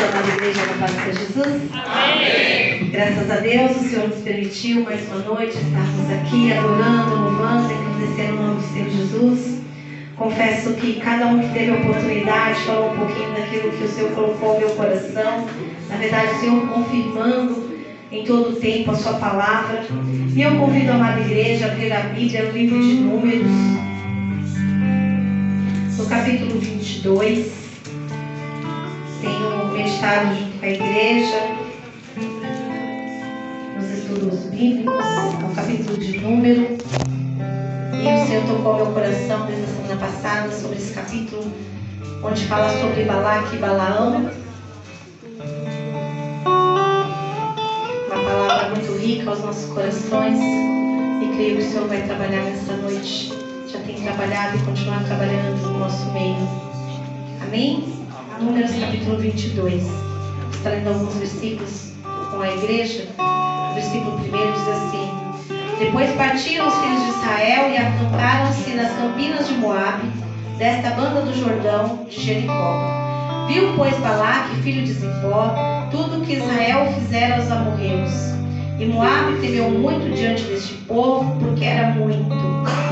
amada igreja, na paz de Jesus. Amém. Graças a Deus, o Senhor nos permitiu mais uma noite estarmos aqui adorando, louvando, agradecendo o nome do Senhor Jesus. Confesso que cada um que teve a oportunidade falou um pouquinho daquilo que o Senhor colocou no meu coração. Na verdade, o Senhor confirmando em todo o tempo a sua palavra. E eu convido a amada igreja a abrir a Bíblia no livro de Números, no capítulo 22. Tenho meditado junto com a igreja nos estudos bíblicos, no capítulo de Número. E o Senhor tocou meu coração desde a semana passada sobre esse capítulo, onde fala sobre Balaque e Balaão. Uma palavra muito rica aos nossos corações. E creio que o Senhor vai trabalhar nessa noite. Já tem trabalhado e continuar trabalhando no nosso meio. Amém? Números capítulo 22. Está lendo alguns versículos com a igreja. O versículo 1 diz assim: Depois partiram os filhos de Israel e acamparam-se nas campinas de Moabe, desta banda do Jordão de Jericó. Viu, pois, Balaque, filho de Zippor, tudo que Israel fizera aos amorreus. E Moabe temeu muito diante deste povo, porque era muito.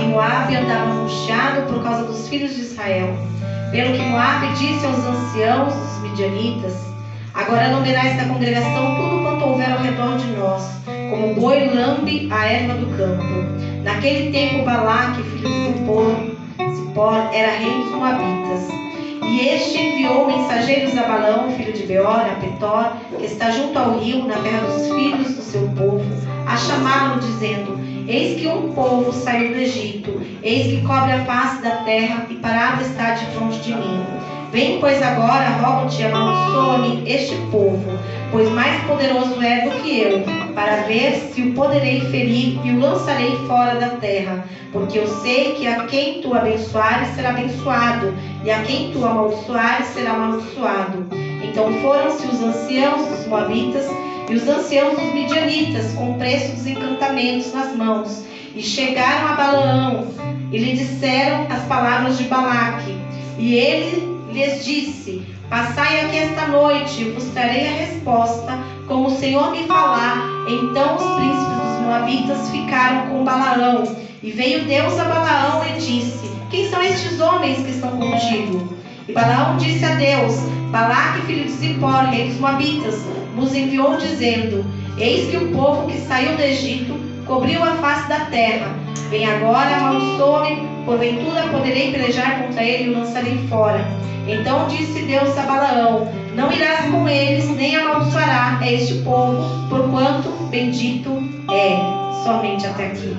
E Moabe andava angustiado por causa dos filhos de Israel. Pelo que Moabe disse aos anciãos dos midianitas: Agora não verá esta congregação tudo quanto houver ao redor de nós, como o boi lambe a erva do campo. Naquele tempo Balaque, filho de Zippor, era rei dos Moabitas. E este enviou mensageiros a Balaão, filho de Beor, a Petor, que está junto ao rio, na terra dos filhos do seu povo, a chamá-lo, dizendo: Eis que um povo saiu do Egito, eis que cobre a face da terra, e parado está defronte de mim. Vem, pois, agora, rogo-te, amaldiçoa-me este povo, pois mais poderoso é do que eu, para ver se o poderei ferir e o lançarei fora da terra. Porque eu sei que a quem tu abençoares será abençoado, e a quem tu amaldiçoares será amaldiçoado. Então foram-se os anciãos dos Moabitas e os anciãos dos Midianitas, com o preço dos encantamentos nas mãos, e chegaram a Balaão, e lhe disseram as palavras de Balaque. E ele lhes disse: Passai aqui esta noite, e vos trarei a resposta, como o Senhor me falar. Então os príncipes dos Moabitas ficaram com Balaão. E veio Deus a Balaão e disse: Quem são estes homens que estão contigo? E Balaão disse a Deus: Balaque, filho de Zippor, rei dos Moabitas, nos enviou dizendo: Eis que o povo que saiu do Egito cobriu a face da terra. Vem agora, amaldiçoa-me, porventura poderei pelejar contra ele e o lançarei fora. Então disse Deus a Balaão: Não irás com eles, nem amaldiçoará a este povo, porquanto bendito é. Somente até aqui.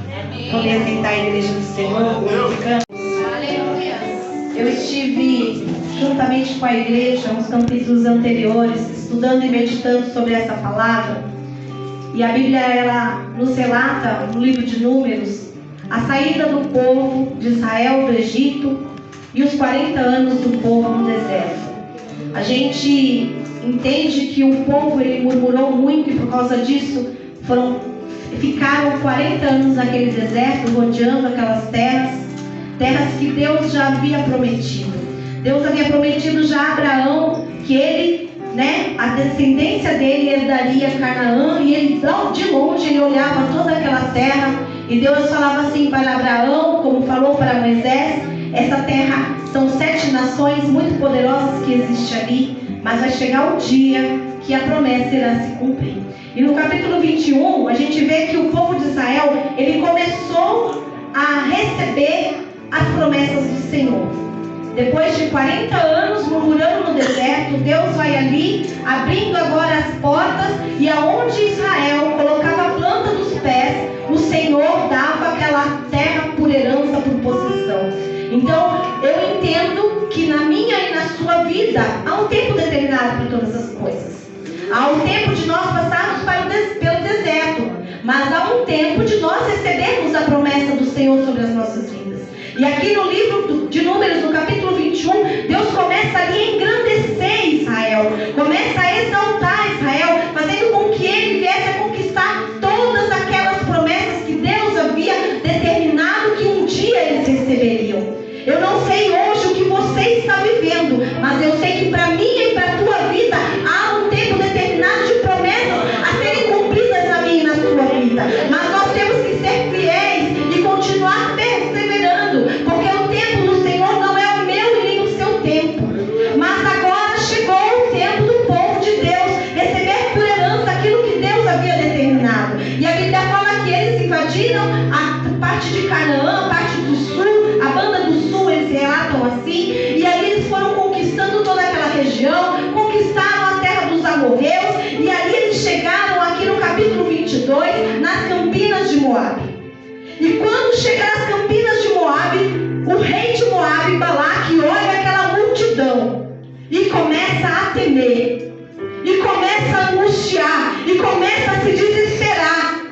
Poder sentar a igreja do Senhor, glorificando. Eu estive juntamente com a igreja nos capítulos anteriores, estudando e meditando sobre essa palavra. E a Bíblia, ela nos relata, no livro de Números, a saída do povo de Israel do Egito e os 40 anos do povo no deserto. A gente entende que o povo, ele murmurou muito, e por causa disso ficaram 40 anos naquele deserto, rodeando aquelas terras que Deus já havia prometido. Deus havia prometido já a Abraão que ele, a descendência dele herdaria Canaã, e ele, de longe, ele olhava toda aquela terra, e Deus falava assim para Abraão, como falou para Moisés: essa terra são 7 nações muito poderosas que existem ali, mas vai chegar o dia que a promessa irá se cumprir. E no capítulo 21, a gente vê que o povo de Israel, ele começou a receber as promessas do Senhor. Depois de 40 anos murmurando no deserto, Deus vai ali, abrindo agora as portas, e aonde Israel colocava a planta dos pés, o Senhor dava aquela terra por herança, por possessão. Então, eu entendo que na minha e na sua vida, há um tempo determinado para todas as coisas. Há um tempo de nós passarmos pelo deserto, mas há um tempo de nós recebermos a promessa do Senhor sobre as nossas vidas. E aqui no livro de Números, no capítulo 21, Deus começa ali a engrandecer Israel, começa a exaltar Israel, fazendo com que ele viesse a conquistar todas aquelas promessas que Deus havia determinado que um dia eles receberiam. Eu não sei hoje o que você está vivendo, mas eu sei que para mim e para a tua vida há parte de Canaã, parte do sul, a banda do sul, eles relatam assim, e ali eles foram conquistando toda aquela região, conquistaram a terra dos amorreus, e ali eles chegaram aqui no capítulo 22, nas Campinas de Moabe. E quando chega nas Campinas de Moabe, o rei de Moabe, Balaque, olha aquela multidão e começa a temer, e começa a angustiar, e começa a se desesperar.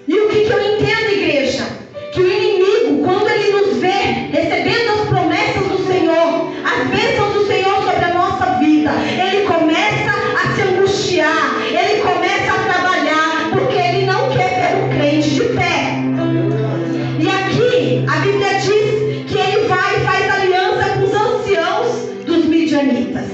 E o que eu entendo, igreja? Que o inimigo, quando ele nos vê recebendo as promessas do Senhor, as bênçãos do Senhor sobre a nossa vida, ele começa a se angustiar, ele começa a trabalhar, porque ele não quer ver o crente de pé. E aqui a Bíblia diz que ele vai e faz aliança com os anciãos dos midianitas.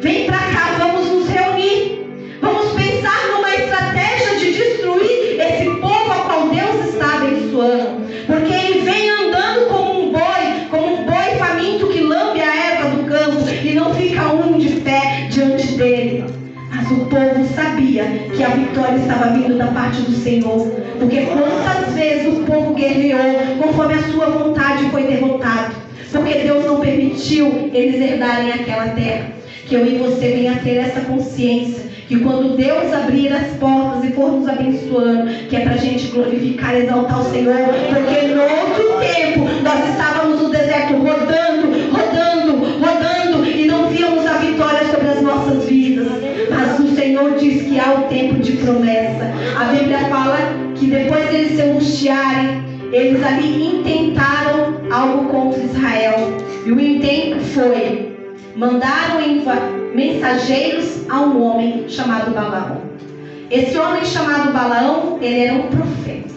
Vem para cá, vamos nos reunir, vamos pensar numa estratégia de destruir esse povo ao qual Deus está abençoando, porque ele vem andando como um boi faminto que lambe a erva do campo e não fica um de pé diante dele. Mas o povo sabia que a vitória estava vindo da parte do Senhor, porque quantas vezes o povo guerreou conforme a sua vontade e foi derrotado, porque Deus não permitiu eles herdarem aquela terra. Que eu e você venha ter essa consciência, que quando Deus abrir as portas e for nos abençoando, que é para a gente glorificar e exaltar o Senhor, porque no outro tempo nós estávamos no deserto rodando e não víamos a vitória sobre as nossas vidas. Mas o Senhor diz que há o tempo de promessa. A Bíblia fala que depois deles se angustiarem, eles ali intentaram algo contra Israel. E o intento foi: mandaram mensageiros a um homem chamado Balaão. Esse homem chamado Balaão, ele era um profeta.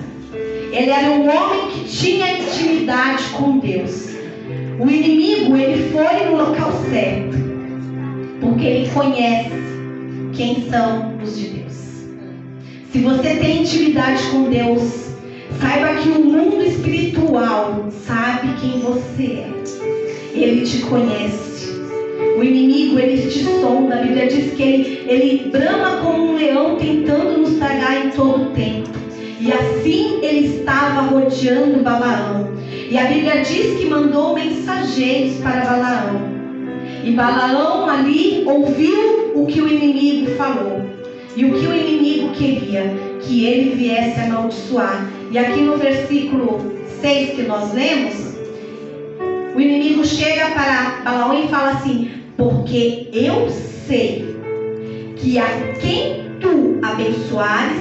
Ele era um homem que tinha intimidade com Deus. O inimigo, ele foi no local certo, porque ele conhece quem são os de Deus. Se você tem intimidade com Deus, saiba que o mundo espiritual sabe quem você é. Ele te conhece. O inimigo, ele te sonda. A Bíblia diz que ele brama como um leão, tentando nos tragar em todo o tempo. E assim ele estava rodeando Balaão. E a Bíblia diz que mandou mensageiros para Balaão. E Balaão ali ouviu o que o inimigo falou. E o que o inimigo queria? Que ele viesse amaldiçoar. E aqui no versículo 6 que nós lemos, o inimigo chega para Balaão e fala assim: porque eu sei que a quem tu abençoares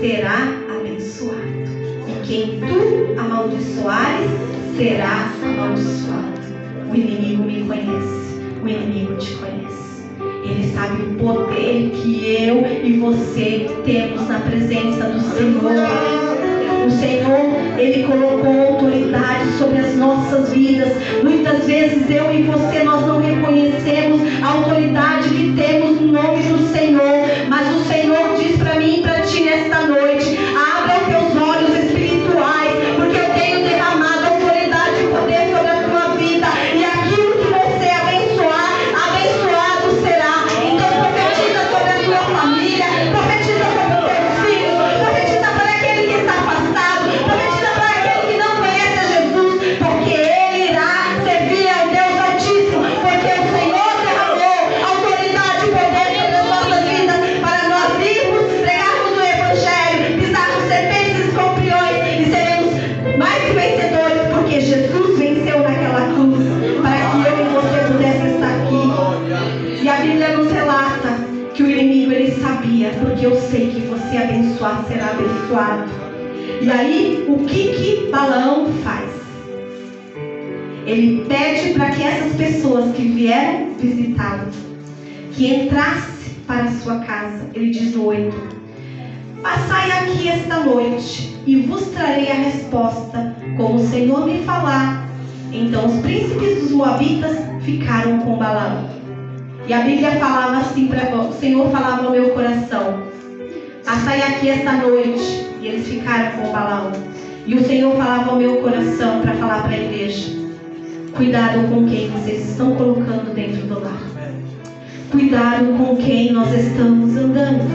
será abençoado, e quem tu amaldiçoares será amaldiçoado. O inimigo me conhece, o inimigo te conhece. Ele sabe o poder que eu e você temos na presença do Senhor. O Senhor, Ele colocou autoridade sobre as nossas vidas. Muitas vezes eu e você, nós não reconhecemos a autoridade que temos no nome do Senhor. Mas o Senhor diz para mim e para ti nesta noite: abra os teus olhos espirituais, porque eu tenho derramado autoridade e poder sobre a tua vida. E aquilo que você abençoar, abençoado será. Então profetiza sobre a tua família, profetiza sobre os teus filhos, profetiza para aquele que está afastado, profetiza para aquele que não conhece a Jesus, porque ele irá servir ao Deus Altíssimo, porque o Senhor derramou autoridade e poder sobre as nossas vidas, para nós irmos, pregarmos o Evangelho, pisarmos serpentes e escorpiões e seremos mais que vencedores, porque Jesus venceu naquela cruz, para que eu e você pudéssemos estar aqui. E a Bíblia nos relata que o inimigo, ele sabia: porque eu sei que você abençoar será abençoado. E aí, o que Balaão faz? Ele pede para que essas pessoas que vieram visitá-lo, que entrasse para a sua casa. Ele diz no 8: passai aqui esta noite, e vos trarei a resposta, como o Senhor me falar. Então os príncipes dos Moabitas ficaram com Balaão. E a Bíblia falava assim, o Senhor falava no meu coração: passai aqui esta noite. E eles ficaram com Balaão. E o Senhor falava ao meu coração para falar para a igreja: cuidado com quem vocês estão colocando dentro do lar. Cuidado com quem nós estamos andando.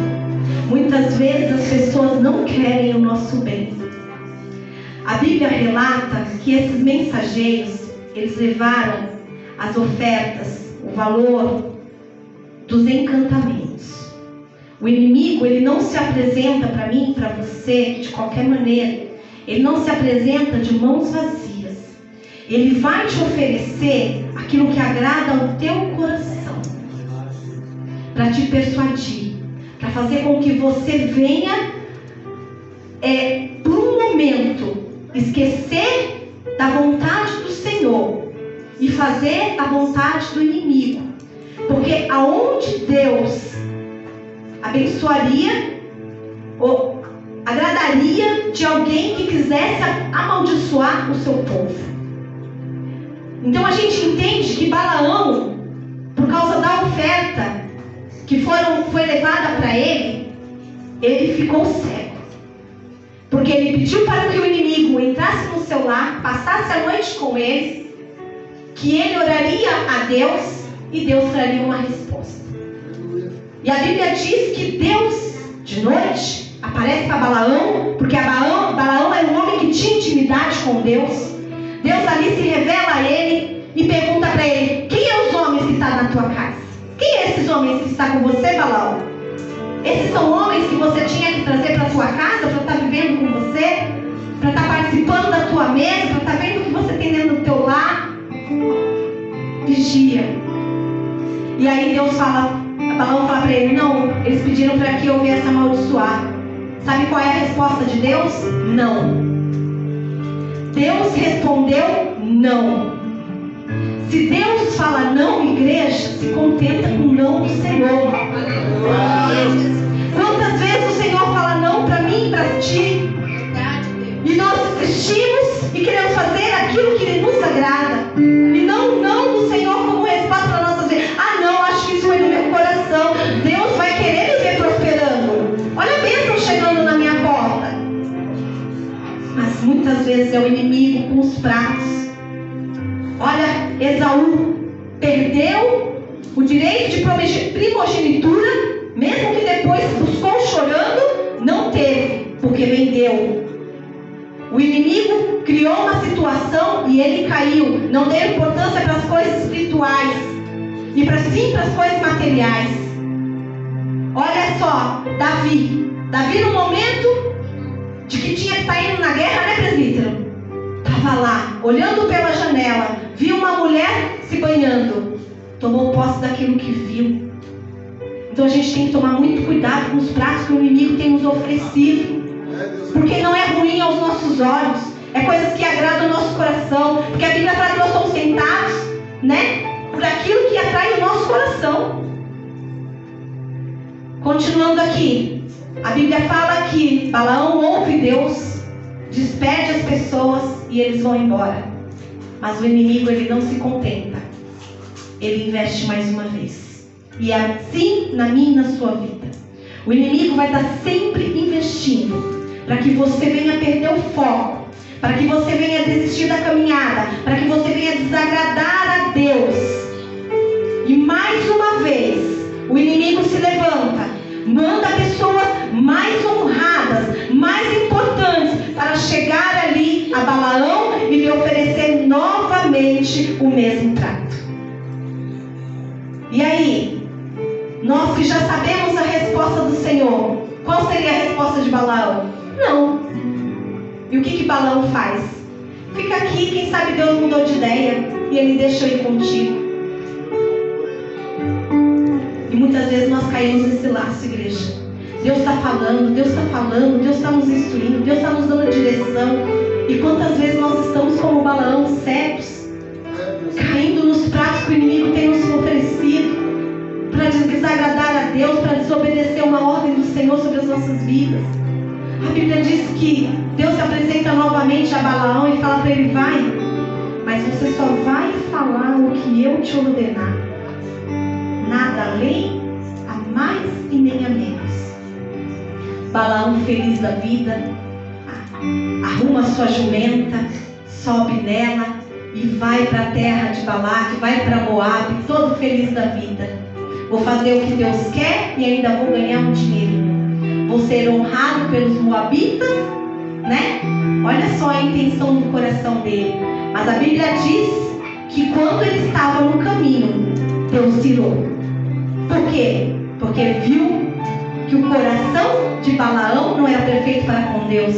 Muitas vezes as pessoas não querem o nosso bem. A Bíblia relata que esses mensageiros, eles levaram as ofertas, o valor dos encantamentos. O inimigo, ele não se apresenta para mim, para você, de qualquer maneira. Ele não se apresenta de mãos vazias. Ele vai te oferecer aquilo que agrada ao teu coração, para te persuadir, para fazer com que você venha, por um momento, esquecer da vontade do Senhor e fazer a vontade do inimigo. Porque aonde Deus abençoaria ou agradaria de alguém que quisesse amaldiçoar o seu povo. Então a gente entende que Balaão, por causa da oferta que foi levada para ele ficou cego. Porque ele pediu para que o inimigo entrasse no seu lar, passasse a noite com eles, que ele oraria a Deus e Deus traria uma resposta. E a Bíblia diz que Deus, de noite, aparece para Balaão, porque Balaão era um homem que tinha intimidade com Deus. Deus ali se revela a ele e pergunta para ele: quem é os homens que estão na tua casa? Quem é esses homens que estão com você, Balaão? Esses são homens que você tinha que trazer para a tua casa, para estar vivendo com você, para estar participando da tua mesa, para estar vendo o que você tem dentro do teu lar. Vigia. E aí Balaão fala para ele: não, eles pediram para que eu viesse amaldiçoar. Sabe qual é a resposta de Deus? Não. Deus respondeu não. Se Deus fala não, igreja, se contenta com o não do Senhor. Quantas vezes o Senhor fala não para mim e para ti? E nós desistimos e queremos fazer aquilo que nos agrada. E não do Senhor como resposta para nossas vidas. Ah, não, acho que isso foi no meu coração. Deus vai querer me ver prosperando. Olha a bênção chegando na minha porta. Mas muitas vezes é o inimigo com os pratos. Olha, Esaú perdeu o direito de primogenitura, mesmo que depois buscou chorando, não teve, porque vendeu. O inimigo criou uma situação e ele caiu. Não deu importância para as coisas espirituais e sim para as coisas materiais. Olha só, Davi no momento de que tinha que estar indo na guerra, né, presbítero? Estava lá, olhando pela janela, viu uma mulher se banhando, tomou posse daquilo que viu. Então a gente tem que tomar muito cuidado com os pratos que o inimigo tem nos oferecido, porque não é ruim aos nossos olhos, é coisas que agradam o nosso coração, porque a Bíblia fala que nós somos tentados, né, por aquilo que atrai o nosso coração. Continuando aqui, a Bíblia fala que Balaão ouve Deus, despede as pessoas e eles vão embora. Mas o inimigo, ele não se contenta. Ele investe mais uma vez. E é assim na minha e na sua vida. O inimigo vai estar sempre investindo para que você venha perder o foco, para que você venha desistir da caminhada, para que você venha desagradar a Deus. E mais uma vez, o inimigo se levanta, manda pessoas mais honradas, mais importantes, para chegar ali a Balaão e lhe oferecer novamente o mesmo prato. E aí, nós que já sabemos a resposta do Senhor, qual seria a resposta de Balaão? Não. E o que Balaão faz? Fica aqui, quem sabe Deus mudou de ideia e ele deixou ir contigo. E muitas vezes nós caímos nesse laço, igreja. Deus está falando, Deus está nos instruindo, Deus está nos dando direção. E quantas vezes nós estamos como Balaão, cegos, caindo nos pratos que o inimigo tem nos oferecido, para desagradar a Deus, para desobedecer uma ordem do Senhor sobre as nossas vidas. A Bíblia diz que Deus se apresenta novamente a Balaão e fala para ele: vai, mas você só vai falar o que eu te ordenar. Nada além, a mais e nem a menos. Balaão, feliz da vida, arruma sua jumenta, sobe nela e vai para a terra de Balaque, vai para Moabe, todo feliz da vida. Vou fazer o que Deus quer e ainda vou ganhar um dinheirinho. Vou ser honrado pelos moabitas né? Olha só a intenção do coração dele. Mas a Bíblia diz que quando ele estava no caminho, Deus tirou. Por quê? Porque viu que o coração de Balaão não era perfeito para com Deus.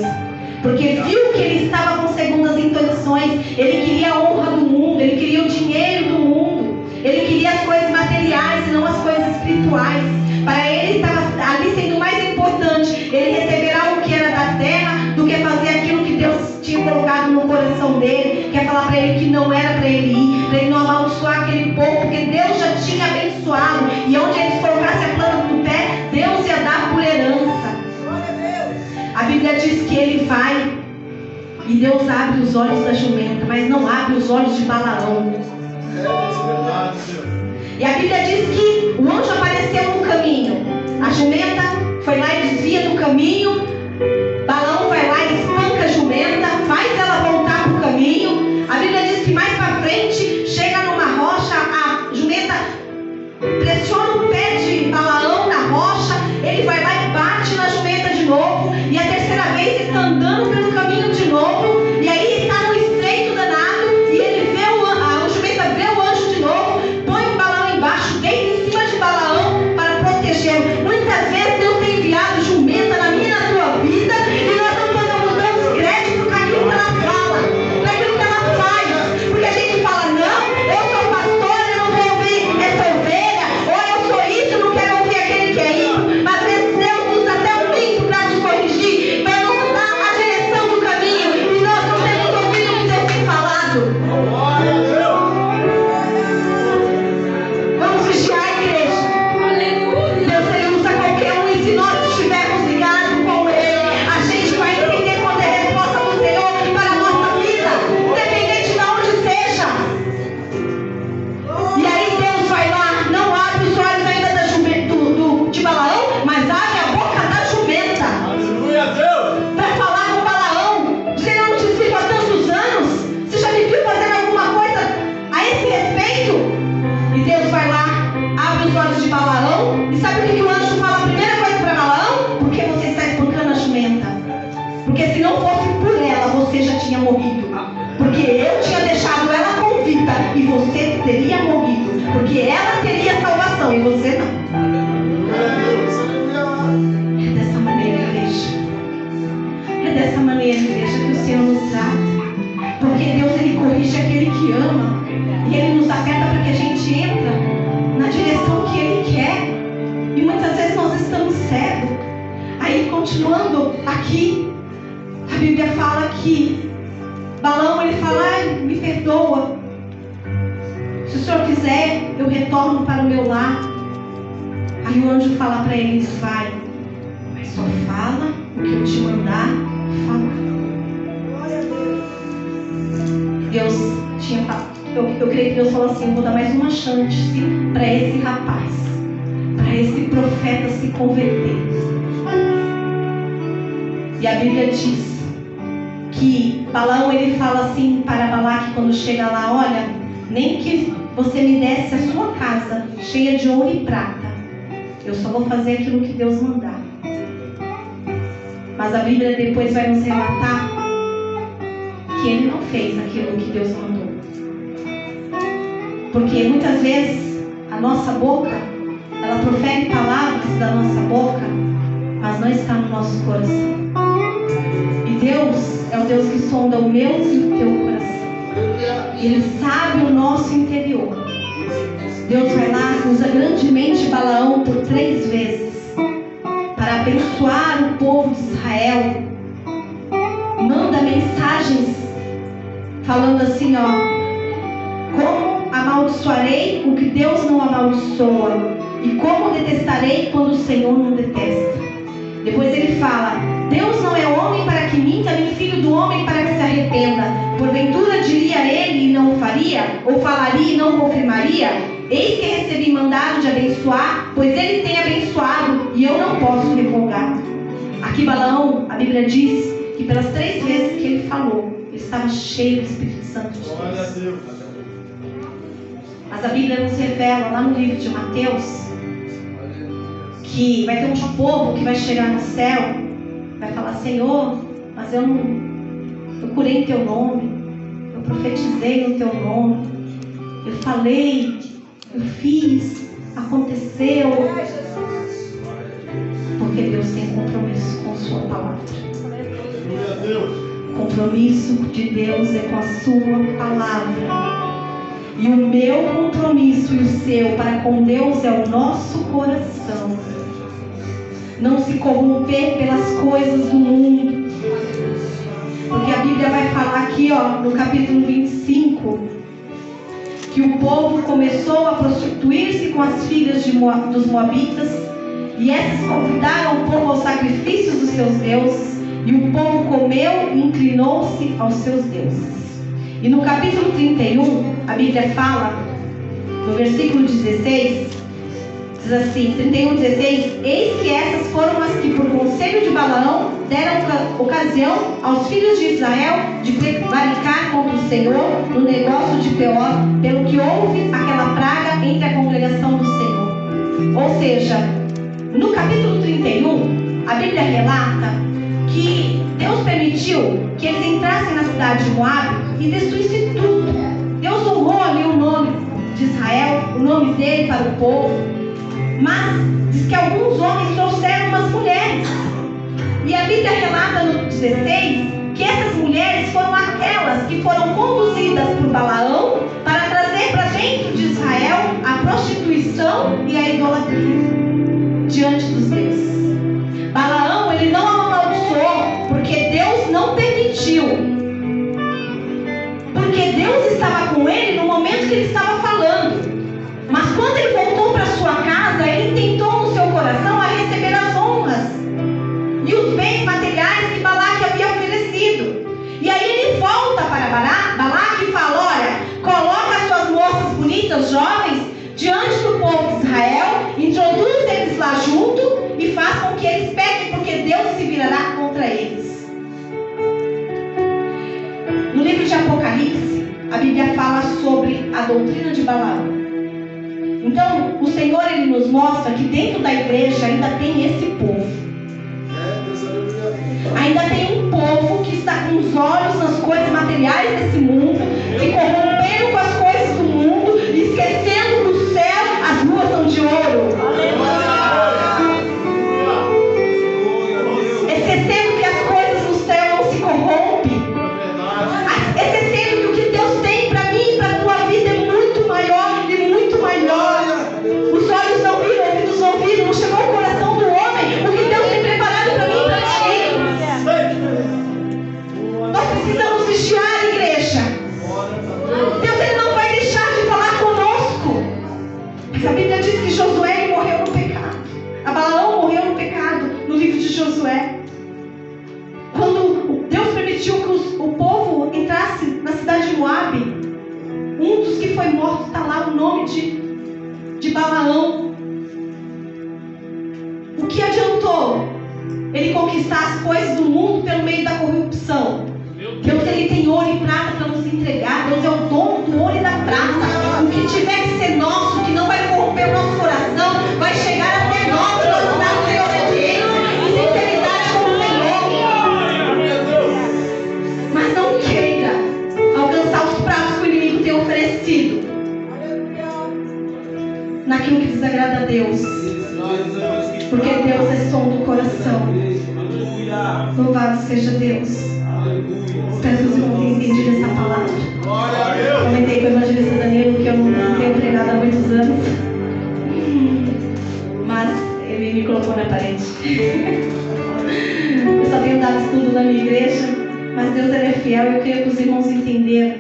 Porque viu que ele estava com segundas intenções. Ele queria a honra do mundo, ele queria o dinheiro do mundo, ele queria as coisas materiais e não as coisas espirituais. Para ele estava ali sendo mais importante ele receber algo que era da terra do que fazer aquilo que Deus tinha colocado no coração dele, que é falar para ele que não era para ele ir, para ele não amaldiçoar aquele povo, porque Deus já tinha abençoado, e onde eles colocassem a planta do pé, Deus ia dar por herança. A Bíblia diz que ele vai e Deus abre os olhos da jumenta, mas não abre os olhos de Balaão. E a Bíblia diz que o anjo apareceu no caminho. A jumenta foi lá e desvia do caminho. Balaão vai lá e espanca a jumenta, faz ela voltar para o caminho. A Bíblia diz que mais para frente, chega numa rocha, a jumenta pressiona o pé de Balaão na rocha. Ele vai lá e bate na jumenta de novo. E a terceira vez está andando pelo caminho de novo. E aí está no estreito danado. E ele vê a jumenta vê o anjo de novo. Põe o Balaão embaixo, deita em cima de Balaão para protegê-lo. Muitas vezes Deus tem enviado jumenta na minha e na tua vida. E nós não estamos dando crédito para aquilo que ela fala, para aquilo que ela faz. Porque a gente fala, não, eu sou pastor, eu não vou ouvir essa ovelha. Ou eu sou isso, eu não quero ouvir aquele que é isso. Mas às vezes Deus usa até o tempo para nos corrigir, para nos dar a direção do caminho. E nós não temos ouvido o que Deus tem falado. Vamos vigiar a igreja. Deus, ele usa qualquer um, e se nós estivermos ligados com ele, a gente vai entender quando é a resposta do Senhor para a nossa vida, independente de onde seja. E aí Deus vai lá, não abre os olhos ainda da de Balaão, mas abre a boca da jumenta. Aleluia, Deus! Para falar com Balaão, dizendo, eu não te sigo há tantos anos, você já me viu fazendo alguma coisa a esse respeito? E Deus vai lá, abre os olhos de Balaão, e sabe o que o anjo fala? A primeira coisa para Balaão: por que você está espancando a jumenta? Porque se não fosse por ela, você já tinha morrido. Porque eu tinha deixado ela com vida, e você teria morrido. Porque ela teria salvação, e você não. É dessa maneira, igreja. É dessa maneira, igreja, que o Senhor nos trata. Porque Deus, ele corrige aquele que ama. E ele nos aperta para que a gente entra na direção que ele quer. E muitas vezes nós estamos cegos. Aí, continuando aqui, a Bíblia fala que Balaão, ele fala, ai, me perdoa. Se o Senhor quiser, eu retorno para o meu lar. Aí o anjo fala para ele, vai, mas só fala o que eu te mandar falar. Deus tinha falado, eu creio que Deus falou assim, eu vou dar mais uma chance para esse rapaz, para esse profeta se converter. E a Bíblia diz que Balaão, ele fala assim para Balaque quando chega lá, olha, nem que você me desse a sua casa cheia de ouro e prata, eu só vou fazer aquilo que Deus mandar. Mas a Bíblia depois vai nos relatar que ele não fez aquilo que Deus mandou. Porque muitas vezes a nossa boca, ela profere palavras da nossa boca, mas não está no nosso coração. E Deus é o Deus que sonda o meu e o teu coração. Ele sabe o nosso interior. Deus vai lá, usa grandemente Balaão por 3 vezes para abençoar o povo de Israel. Manda mensagens falando assim, ó, como amaldiçoarei o que Deus não amaldiçoa, e como detestarei quando o Senhor não detesta. Depois ele fala, Deus não é homem para que minta, nem filho do homem para que se arrependa. Porventura diria ele e não o faria? Ou falaria e não confirmaria? Eis que recebi mandado de abençoar, pois ele tem abençoado, e eu não posso revogar. Aqui Balaão, a Bíblia diz que pelas 3 vezes que ele falou, ele estava cheio do Espírito Santo de Deus. Mas a Bíblia nos revela lá no livro de Mateus que vai ter um povo que vai chegar no céu, vai falar, Senhor, mas eu curei em teu nome, eu profetizei no teu nome, eu falei, eu fiz, aconteceu. Porque Deus tem compromisso com a sua palavra. O compromisso de Deus é com a sua palavra. E o meu compromisso e o seu para com Deus é o nosso coração. Não se corromper pelas coisas do mundo. Porque a Bíblia vai falar aqui, no capítulo 25, que o povo começou a prostituir-se com as filhas dos moabitas, e essas convidaram o povo aos sacrifícios dos seus deuses, e o povo comeu e inclinou-se aos seus deuses. E no capítulo 31, a Bíblia fala, no versículo 16, diz assim, 31:16: eis que essas foram as que por conselho de Balaão deram ocasião aos filhos de Israel de prevaricar contra o Senhor no negócio de Peor, pelo que houve aquela praga entre a congregação do Senhor. Ou seja, no capítulo 31, a Bíblia relata que Deus permitiu que eles entrassem na cidade de Moabe e destruíssem tudo. Deus honrou ali o nome de Israel, o nome dele para o povo. Mas diz que alguns homens trouxeram umas mulheres. E a Bíblia relata no 16 que essas mulheres foram aquelas que foram conduzidas por Balaão para trazer para dentro de Israel a prostituição e a idolatria diante dos deuses. Balaão, ele não amaldiçoou porque Deus não permitiu. Porque Deus estava com ele no momento que ele estava falando. Mas quando ele voltou para sua casa, ele intentou no seu coração a receber as honras e os bens materiais que Balaque havia oferecido. E aí ele volta para Balaque e fala: olha, coloca as suas moças bonitas, jovens, diante do povo de Israel, introduz eles lá junto e faz com que eles pequem, porque Deus se virará contra eles. No livro de Apocalipse, a Bíblia fala sobre a doutrina de Balaão. Então, o Senhor, ele nos mostra que dentro da igreja ainda tem esse povo. Ainda tem um povo que está com os olhos nas coisas materiais desse mundo, se corrompendo com as coisas do mundo, esquecendo que no céu as ruas são de ouro. Esquecendo que as coisas no céu não se corrompem. Esquecendo que o que Deus tem para mim e para a tua vida é muito maior e muito maior. Os olhos não viram, os ouvidos não viram, não chegou ao coração do homem o que Deus tem preparado para mim e para ti. Nós precisamos vigiar, igreja. Deus, ele não vai deixar de falar conosco. Mas a Bíblia diz que Josué morreu no pecado. A Balaão morreu no pecado, no livro de Josué. Quando Deus permitiu que o povo entrasse na cidade de Moabe, um dos que foi morto, está lá o nome de Balaão. O que adiantou ele conquistar as coisas do mundo pelo meio da corrupção? Deus, ele tem ouro e prata para nos entregar. Deus é o dono do ouro e da prata. O que tiver que ser nosso, que não vai corromper o nosso coração, vai chegar até nós, se nós andarmos em obediência e sinceridade com o Senhor. Mas não queira alcançar os pratos que o inimigo tem oferecido naquilo que desagrada a Deus. Porque Deus é som do coração. Louvado seja Deus. Espero que os irmãos tenham entendido essa palavra. Comentei com o evangelista Danilo que eu não tenho pregado há muitos anos, mas ele me colocou na parede. Eu só tenho dado estudo na minha igreja, mas Deus, ele é fiel e eu queria que os irmãos entenderam.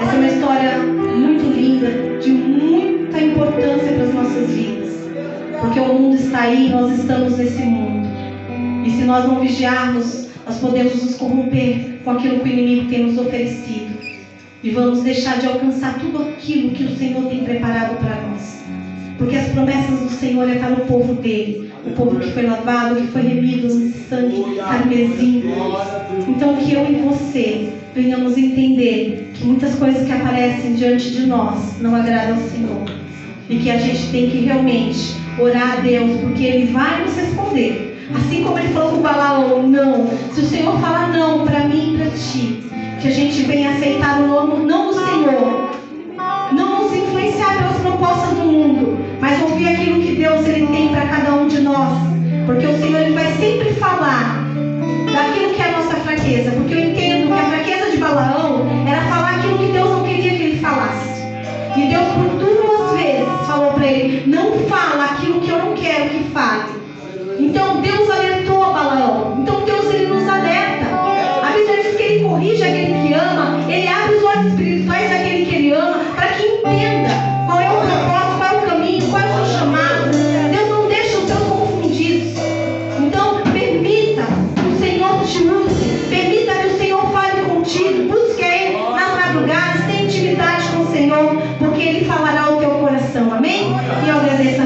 Essa é uma história muito linda, de muita importância para as nossas vidas. Porque o mundo está aí, nós estamos nesse mundo. E se nós não vigiarmos, nós podemos nos corromper com aquilo que o inimigo tem nos oferecido. E vamos deixar de alcançar tudo aquilo que o Senhor tem preparado para nós. Porque as promessas do Senhor é para o povo dele. O povo que foi lavado, que foi remido no sangue carmesim. Então que eu e você venhamos entender que muitas coisas que aparecem diante de nós não agradam ao Senhor. E que a gente tem que realmente orar a Deus, porque Ele vai nos responder. Assim como ele falou com Balaão, não. Se o Senhor falar não para mim e para ti, que a gente venha aceitar o não do Senhor. Não nos influenciar pelas propostas do mundo, mas ouvir aquilo que Deus ele tem para cada um de nós. Porque o Senhor ele vai sempre falar daquilo que é a nossa fraqueza. Porque eu entendo que a fraqueza de Balaão era falar aquilo que Deus não queria que ele falasse. E Deus por 2 vezes falou para ele, não fala aquilo que eu não quero que fale. Então Deus alertou a Balaão. Então Deus ele nos alerta. A Bíblia diz que ele corrige aquele que ama, ele abre os olhos espirituais daquele que ele ama, para que entenda qual é o propósito, qual é o caminho, qual é o seu chamado. Deus não deixa os seus confundidos. Então permita que o Senhor te use, permita que o Senhor fale contigo, busque Ele nas madrugadas, tenha intimidade com o Senhor, porque Ele falará ao teu coração, amém? E eu agradeço a